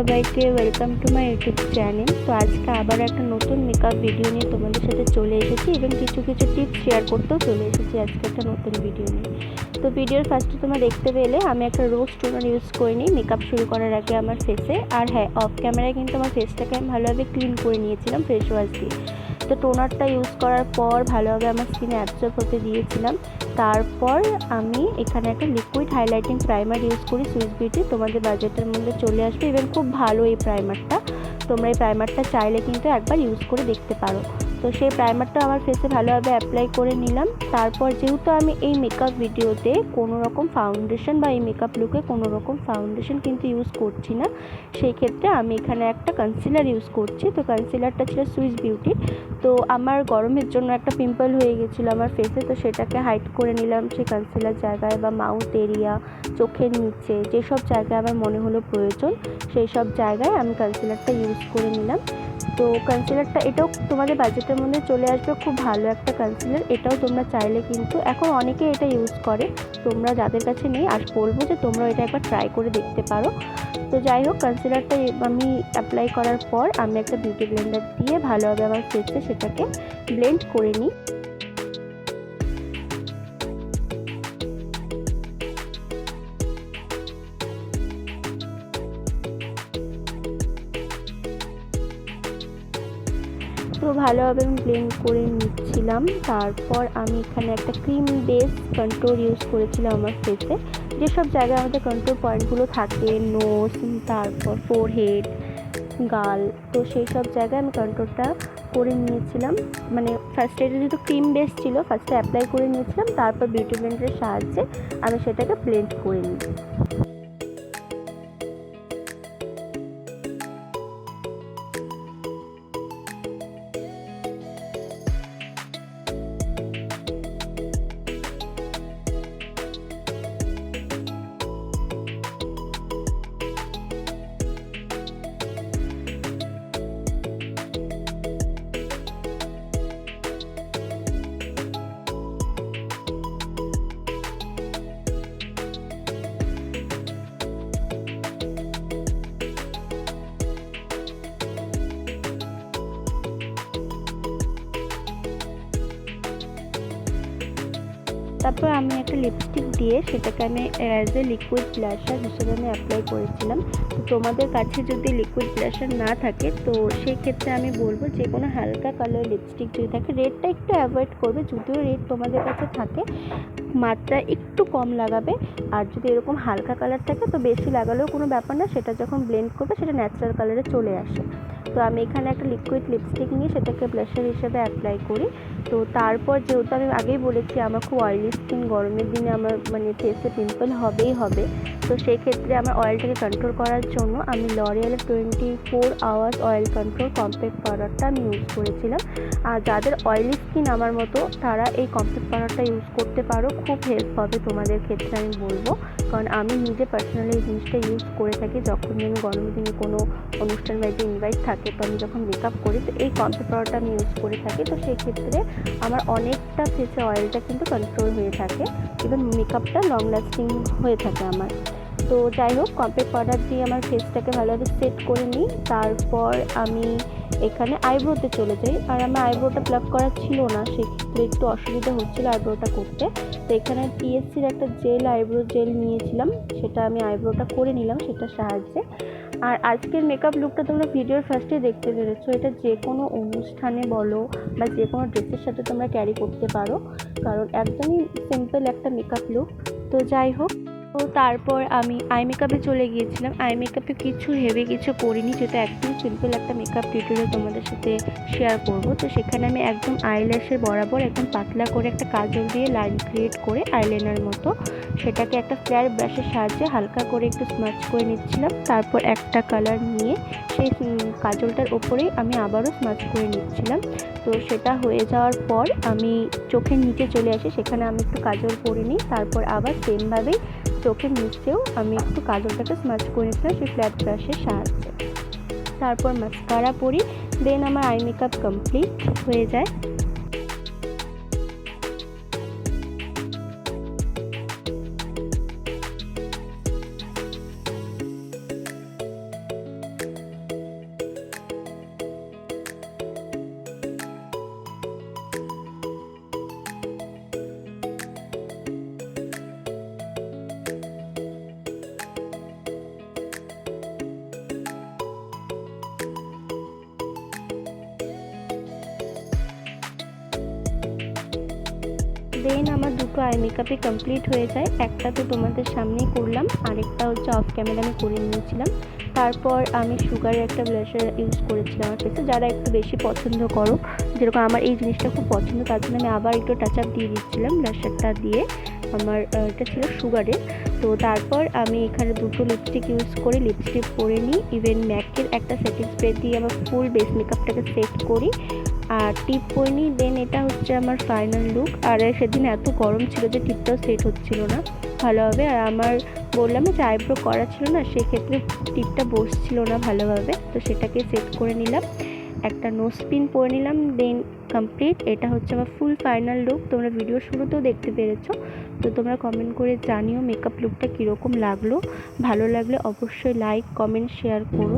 সবাইকে welcome to my YouTube channel. তো আজকে আবার একটা নতুন মেকআপ ভিডিও নিয়ে তোমাদের সাথে চলে এসেছি এবং কিছু টিপস শেয়ার করতেও চলে এসেছি আজকে একটা নতুন ভিডিও নিয়ে। তো ভিডিওর ফার্স্টে তোমরা দেখতে পেলে আমি একটা রোজ টোনার ইউজ করে নিই মেকআপ শুরু করার আগে আমার ফেসে। আর হ্যাঁ, অফ ক্যামেরায় কিন্তু আমার ফেসটাকে আমি ভালোভাবে ক্লিন করে নিয়েছিলাম ফেস ওয়াশ দিয়ে। তো টোনারটা ইউজ করার পর ভালোভাবে আমার স্কিনে অ্যাবজর্ব হতে দিয়েছিলাম। তারপর আমি এখানে একটা লিকুইড হাইলাইটিং প্রাইমার ইউজ করি সুইস বিউটি, তোমাদের বাজেটের মধ্যে চলে আসবে। ইভেন খুব ভালো এই প্রাইমারটা, তোমরা এই প্রাইমারটা চাইলে কিন্তু একবার ইউজ করে দেখতে পারো। তো সেই প্রাইমারটা আমার ফেসে ভালোভাবে অ্যাপ্লাই করে নিলাম। তারপর যেহেতু আমি এই মেকআপ ভিডিওতে কোনো রকম ফাউন্ডেশন বা এই মেকআপ লুকে কোনো রকম ফাউন্ডেশন কিন্তু ইউজ করছি না, সেই ক্ষেত্রে আমি এখানে একটা কনসিলার ইউজ করছি। তো কনসিলারটা ছিল সুইস বিউটি। তো আমার গরমের জন্য একটা পিম্পল হয়ে গেছিলো আমার ফেসে, তো সেটাকে হাইড করে নিলাম সেই কনসিলার জায়গায় বা মাউথ এরিয়া, চোখের নিচে যেসব জায়গায় আমার মনে হলো প্রয়োজন সেই সব জায়গায় আমি কনসিলারটা ইউজ করে নিলাম। তো কনসিলারটা এটাও তোমাদের বাজেটের মধ্যে চলে আসবে, খুব ভালো একটা কনসিলার। এটাও তোমরা চাইলে কিন্তু এখন অনেকে এটা ইউজ করে, তোমরা যাদের কাছে নেই আর বলবো যে তোমরা এটা একবার ট্রাই করে দেখতে পারো। তো যাই হোক, কনসিলারটা আমি অ্যাপ্লাই করার পর আমি একটা বিউটি ব্লেন্ডার দিয়ে ভালোভাবে আমার ফেসে সেটাকে ব্লেন্ড করে নিই। তো ভালোভাবে আমি ব্লেন্ড করে নিচ্ছিলাম। তারপর আমি এখানে একটা ক্রিম বেস কন্ট্রোল ইউজ করেছিলাম আমার ফেসে, যেসব জায়গায় আমাদের কন্ট্রোল পয়েন্টগুলো থাকে, নোজ, তারপর ফোরহেড, গাল, তো সেই সব জায়গায় আমি কন্ট্রোলটা করে নিয়েছিলাম। মানে ফার্স্টে এটা যেহেতু ক্রিম বেস ছিল, ফার্স্টে অ্যাপ্লাই করে নিয়েছিলাম, তারপর বিউটি ব্লেন্ডারের সাহায্যে আমি সেটাকে ব্লেন্ড করে নিই। তারপর আমি একটা লিপস্টিক দিয়ে সেটাকে আমি অ্যাজ এ লিকুইড ব্লাশার হিসেবে আমি অ্যাপ্লাই করেছিলাম। তো তোমাদের কাছে যদি লিকুইড ব্লাশার না থাকে তো সেই ক্ষেত্রে আমি বলবো যে কোনো হালকা কালার লিপস্টিক যদি থাকে, রেডটা একটু অ্যাভয়েড করবে, যদিও রেড তোমাদের কাছে থাকে মাত্রা একটু কম লাগাবে। আর যদি এরকম হালকা কালার থাকে তো বেশি লাগালেও কোনো ব্যাপার না, সেটা যখন ব্লেন্ড করবে সেটা ন্যাচারাল কালারে চলে আসে। তো আমি এখানে একটা লিকুইড লিপস্টিক নিয়ে সেটাকে ব্লাশার হিসেবে অ্যাপ্লাই করি। তো তারপর যেহেতু আমি আগেই বলেছি আমার খুব অয়েলি স্কিন, গরমের দিনে আমার মানে ফেসে পিম্পল হবেই হবে, তো সেই ক্ষেত্রে আমার অয়েলটাকে কন্ট্রোল করার জন্য আমি লরিয়ালের 24 আওয়ার্স অয়েল কন্ট্রোল কম্প্যাক্ট পাউডারটা আমি ইউজ করেছিলাম। আর যাদের অয়েলি স্কিন আমার মতো তারা এই কম্প্যাক্ট পাউডারটা ইউজ করতে পারো, খুব হেল্প হবে তোমাদের ক্ষেত্রে আমি বলবো। কারণ আমি নিজে পার্সোনালি এই জিনিসটা ইউজ করে থাকি, যখন আমি গরমের দিনে কোনো অনুষ্ঠান বাড়িতে ইনভাইট থাকে তো আমি যখন মেকআপ করি তো এই কম্প্যাক্ট পাউডারটা আমি ইউজ করে থাকি। তো সেই ক্ষেত্রে আমার অনেকটা ফেসে অয়েলটা কিন্তু কন্ট্রোল হয়ে থাকে, ইভেন মেকআপটা লং লাস্টিং হয়ে থাকে আমার। তো যাই হোক, কম্প্যাক্ট পাউডার দিয়ে আমার ফেসটাকে ভালোভাবে সেট করে নিই। তারপর আমি এখানে আইব্রোতে চলে যাই। আর আমার আইব্রোটা প্লাক করা ছিল না, সেক্ষেত্রে একটু অসুবিধা হচ্ছিলো আইব্রোটা করতে। তো এখানে টিএসসির একটা জেল, আইব্রো জেল নিয়েছিলাম, সেটা আমি আইব্রোটা করে নিলাম সেটার সাহায্যে। আর আজকের মেকআপ লুকটা তোমরা ভিডিওর ফার্স্টে দেখতে পেরেছো, এটা যে কোনো অনুষ্ঠানে বলো বা যে কোনো ড্রেসের সাথে তোমরা ক্যারি করতে পারো, কারণ একদমই সিম্পল একটা মেকআপ লুক। তো যাই হোক, তো তারপর আমি আই মেকআপে চলে গিয়েছিলাম। আই মেকআপে কিছু হেভি কিছু করিনি, যেটা একদম সিম্পল একটা মেকআপ টিউটোরিয়াল তোমাদের সাথে শেয়ার করব। তো সেখানে আমি একদম আইল্যাশের বরাবর একদম পাতলা করে একটা কাজল দিয়ে লাইন ক্রিয়েট করে আইলাইনার মতো সেটাকে একটা ফ্ল্যাট ব্রাশের সাহায্যে হালকা করে একটু স্মাচ করে নিচ্ছিলাম। তারপর একটা কালার নিয়ে সেই কাজলটার ওপরেই আমি আবারও স্মাচ করে নিচ্ছিলাম। তো সেটা হয়ে যাওয়ার পর আমি চোখের নিচে চলে আসি, সেখানে আমি একটু কাজল করে নিই। তারপর আবার সেমভাবেই চোখের নিচেও আমি একটু কাজলটাকে স্মাচ করে নিচ্ছিলাম সেই ফ্ল্যাট ব্রাশের সাহায্যে। তারপর মাস্কারা পরি, দেন আমার আই মেকআপ কমপ্লিট হয়ে যায়। দেন আমার দুটো আই মেকআপই কমপ্লিট হয়ে যায়। একটা তো তোমাদের সামনেই করলাম, আরেকটা হচ্ছে অফ ক্যামেরা আমি করে নিয়েছিলাম। তারপর আমি সুগারের একটা ব্লাশার ইউজ করেছিলাম আমার ফেসে। যারা একটু বেশি পছন্দ করো, যেরকম আমার এই জিনিসটা খুব পছন্দ, তার জন্য আমি আবার একটু টাচ আপ দিয়ে দিচ্ছিলাম ব্লাশারটা দিয়ে। আমার এটা ছিল সুগারের। তো তারপর আমি এখানে দুটো লিপস্টিক ইউজ করে লিপস্টিক পরে নিই। ইভেন ম্যাকের একটা সেটিং স্প্রে দিয়ে আমার ফুল বেস মেকআপটাকে সেট করি আর টিপ পরে নিই। দেন এটা হচ্ছে আমার ফাইনাল লুক। আর সেদিন এত গরম ছিল যে টিপটাও সেট হচ্ছিল না ভালোভাবে। আর আমার বললাম যে আইব্রো করা ছিল না, সেক্ষেত্রে টিপটা বসছিল না ভালোভাবে, তো সেটাকে সেট করে নিলাম। একটা নোজ পিন পরে নিলাম। Then complete. এটা হচ্ছে আমার ফুল ফাইনাল লুক। তোমরা ভিডিও শুরুতেও দেখতে পেরেছো। তো তোমরা কমেন্ট করে জানিও মেকআপ লুকটা কীরকম লাগলো। ভালো লাগলে অবশ্যই লাইক, কমেন্ট, শেয়ার করো।